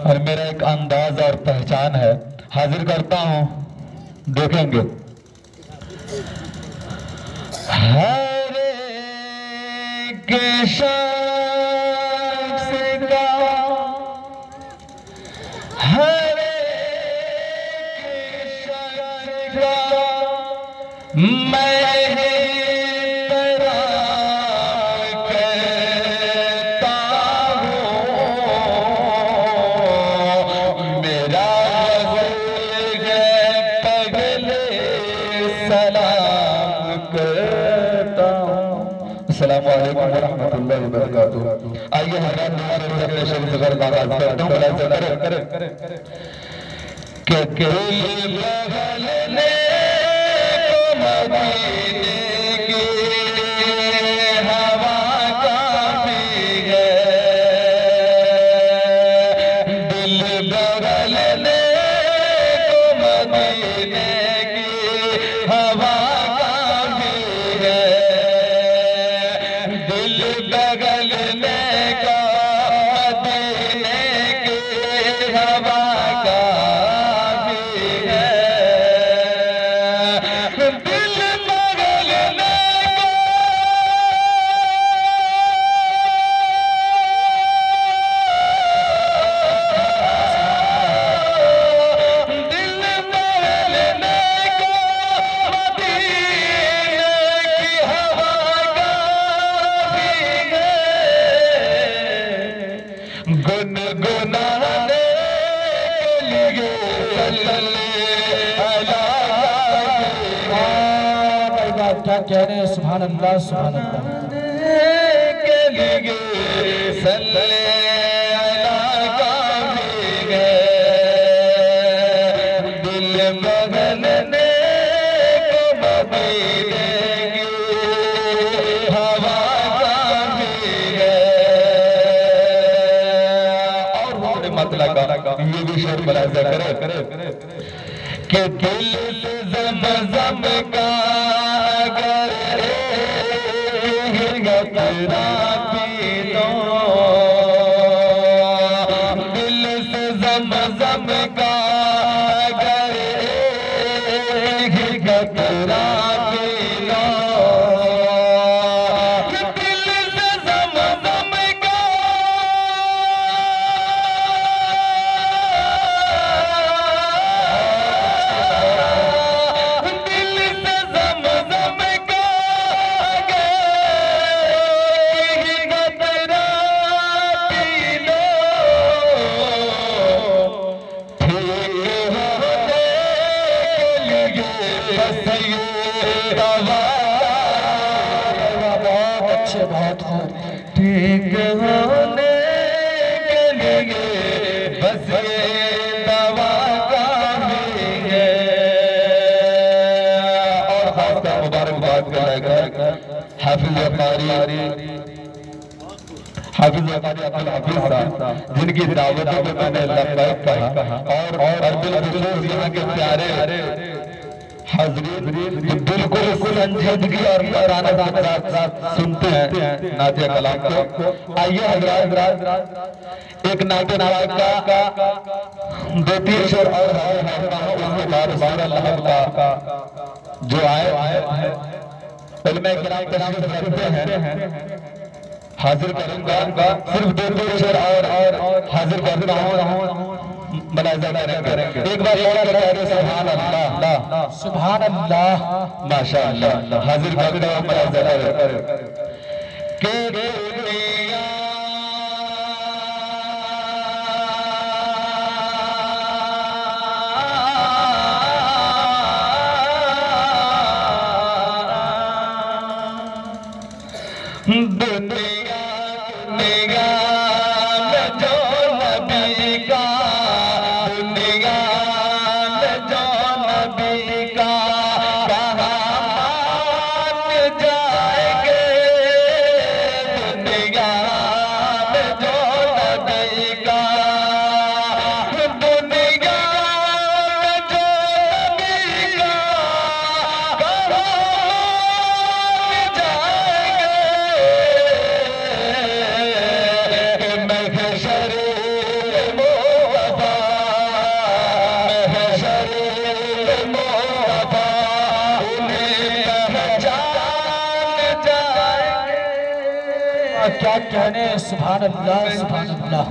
और मेरा एक अंदाज और पहचान है। हाजिर करता हूं, देखेंगे। हर एक शख्स का, हर एक शख्स का मैं अस्सलामुअलैकुम वरहमतुल्लाहि वबरकातुहू। आइए हज़रात नमाज़ अपने शरीफ से आगाज़ करता हूँ। के दिल बहल ने मदीने की हवा काफ़ी है, दिल बहल ने मदीने की हवा काफ़ी है, दिल बगलने का मदीने की हवा काफ़ी है, दिल बगलने दिल बगलने का मदीने की हवा गुनगुनाने के लिए क्या कह रहे हैं? सुभान अल्लाह, सुभान अल्लाह। के लिए सल्ले अला काफ़ी है, दिल बदलने को मदीने की हवा काफ़ी है। मतलब ये भी शेर मुलाहिज़ा करे कि दिल से ज़म-ज़म का अगर एक कतरा पी लो, दिल से ज़म-ज़म का अगर एक कतरा पी लो, दिल से ज़म-ज़म का बहुत है। ठीक होने के लिए बस ये दवा काफ़ी है। और खासकर मुबारकबाद करेगा हाफिज अब्दुल हफीज साहब, जिनकी दावत में मैंने लब्बैक कहा और बिलखुसूस यहाँ के प्यारे हाज़रीन बिल्कुल संजीदगी और मराना के साथ सुनते हैं नातिया कलाम को। आइए हज़रात, एक नाते नायक का दो-तीन शेर और उसके बाद अल्लाह का जो आए उलमा किराम तशरीफ रखते हैं, हाजिर करूंगा। सिर्फ दो-तीन शेर और हाजिर करता हूँ, मुलाहिज़ा करेंगे। एक बार सुभान अल्लाह, सुभान अल्लाह, माशाअल्लाह। हाजिर करता हूँ, मुलाहिज़ा करें के दुनिया में जो नबी का, दुनिया में जो नबी का कहाँ मान जाएंगे, दुनिया क्या कहने, सुभान अल्लाह सुभान अल्लाह।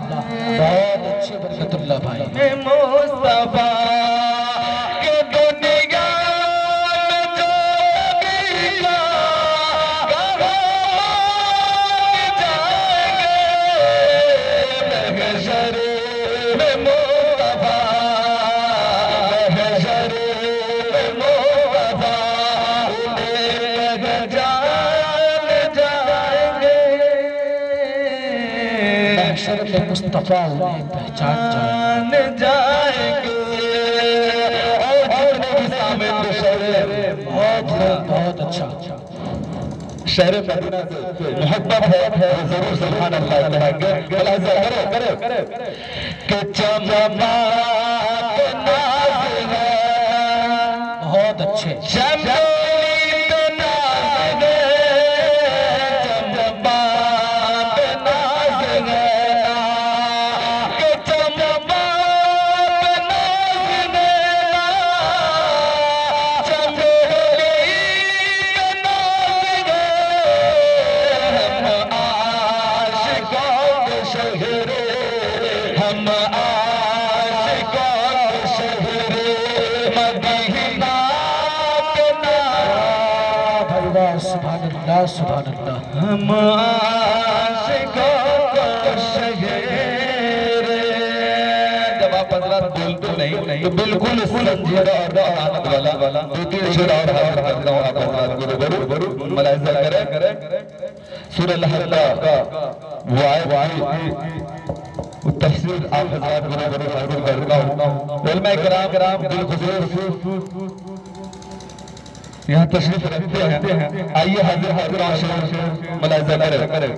बहुत अच्छे बरकतुल्लाह भाई। मुस्तफा के दुनिया में जो गिला जाएंगे महशर में मुस्तफा, महशर में मुस्तफा उन्हें जाएंगे, महशर में मुस्तफा उन्हें पहचान जाएंगे। और जितने भी सामने बहुत अच्छा। शहर मदीना से मोहब्बत है जरूर सुभान अल्लाह कहेंगे। मुलाहिजा करो कि चमक नाज़ है, बहुत अच्छे। सुभान अल्लाह सुभान अल्लाह। हम आशिकों को शहर। जब आप हज़रात बोलते नहीं तो बिल्कुल संजीदा और आनंद वाला दो-तीन शेर और हाजिर करता हूँ आप हज़रात को रूबरू मुलाहिजा करें। सूरह लहज़ का वाई तफसीर आप हज़रात को रूबरू हाजिर करता हूँ। उलमा किराम दिल खुशूस यहाँ तशरीफ रखते हैं। आइए हाजिर मुलाहिजा करें।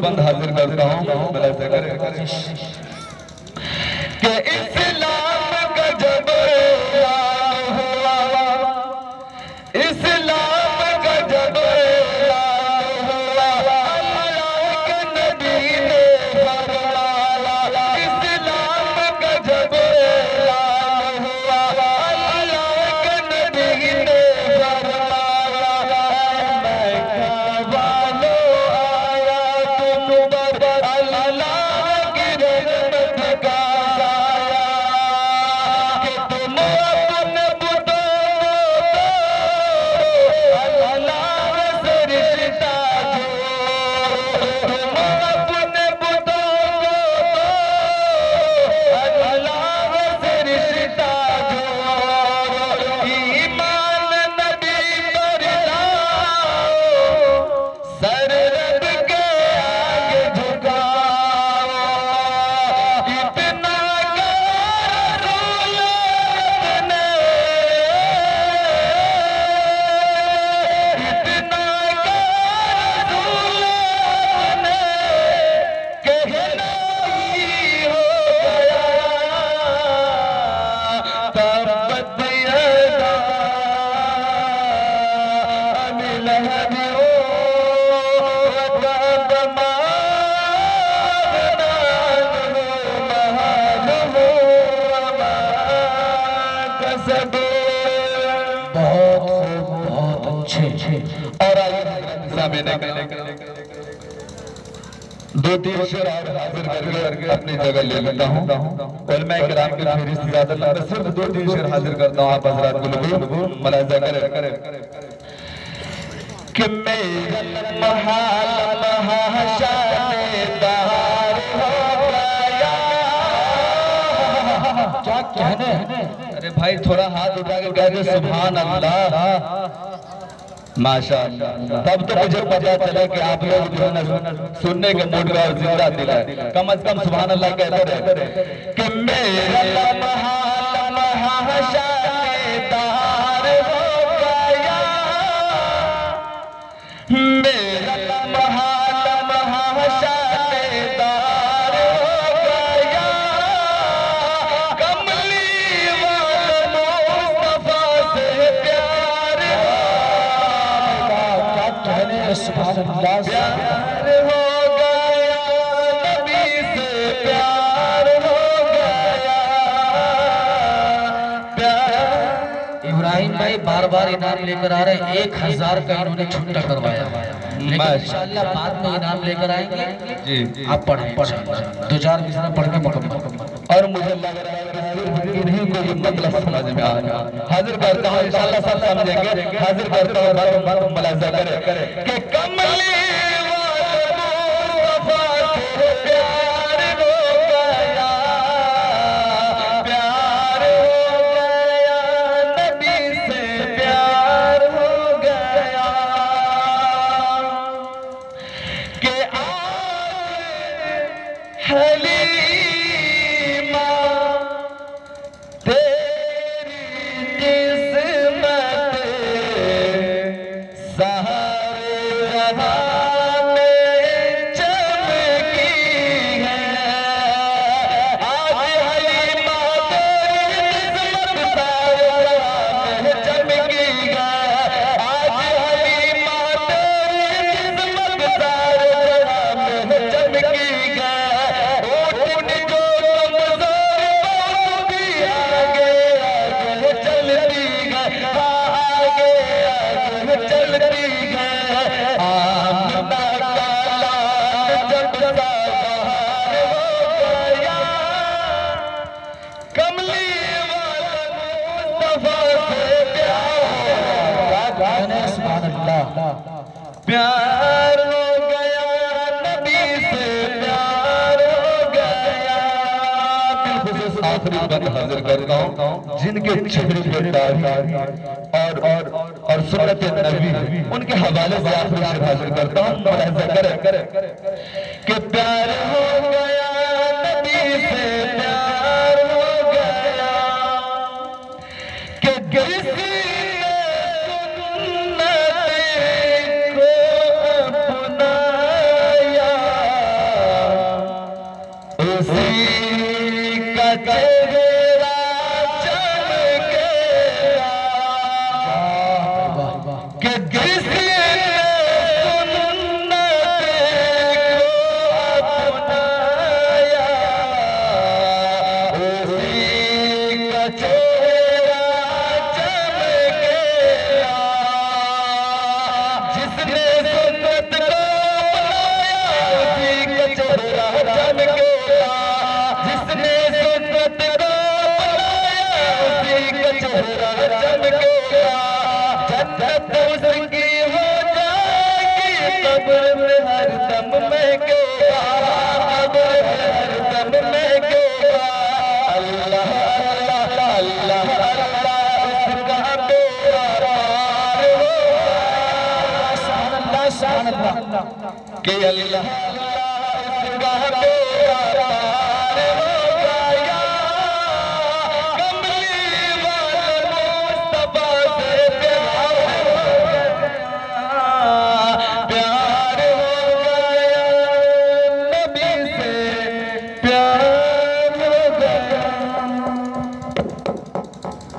बंद हाजिर करता हूँ कि इस्लाम का जब ऐलान हुआ, इस्लाम का जब ऐलान हुआ, अल्लाह के नबी ने फरमाया। इस्लाम का जब ऐलान हुआ, अल्लाह के नबी ने फरमाया। मैं वालों आया तुम पर अल्लाह की रहमत का साया, बहुत खूब, बहुत अच्छे। और आइए दो तीन शेर और हाजिर करके अपनी जगह ले लेता हूँ। उलमा किराम की फहरिस्त ज्यादा लंबा, सिर्फ दो तीन शेर हाजिर करता हूँ। आप हजरात को मुलाहिजा करें कि मेरा महाल महाशानेदार हो गया। क्या कहने? अरे भाई थोड़ा हाथ उठा के कह दे सुभान अल्लाह, माशाअल्लाह। तब तो मुझे पता चला कि आप लोग जो है ना सुनने के मूड में और जिंदा दिल है। कम से कम सुभान अल्लाह कहते रहे कि मेरा महाल महाशानेदार हो गया, मेरा महाल महाशानेदार हो गया, कमली वाले मुस्तफा से प्यार सुभान अल्लाह, प्यार हो गया, नबी से प्यार हो गया, प्यार। इब्राहिम भाई बार बार इनाम लेकर आ रहे हैं। 1000 का इन्होंने छुट्टा करवाया, लेकिन इंशाअल्लाह बाद में इनाम लेकर आएंगे जी। आप पढ़ें, 2-4 मिसरा पढ़ के मुकम्मल। और मुझे लग रहा है कि इन्हीं को ये मतलब समझ में आ गया। हाजिर करता हूँ, इंशाअल्लाह सब समझेंगे। हाजिर करता हूँ, बात मुलाहिजा करें कि कमली प्यार हो गया, नबी से प्यार हो गया। आखिरी बात हाजिर करता हूँ, जिनके चेहरे पर दाढ़ी और सुन्नत नबी, उनके हवाले से आखिरी शेर हाजिर करता हूँ। मुलाहिजा करें कि प्यार हो गया, नबी से प्यार हो गया, कि किसी के अल्लाह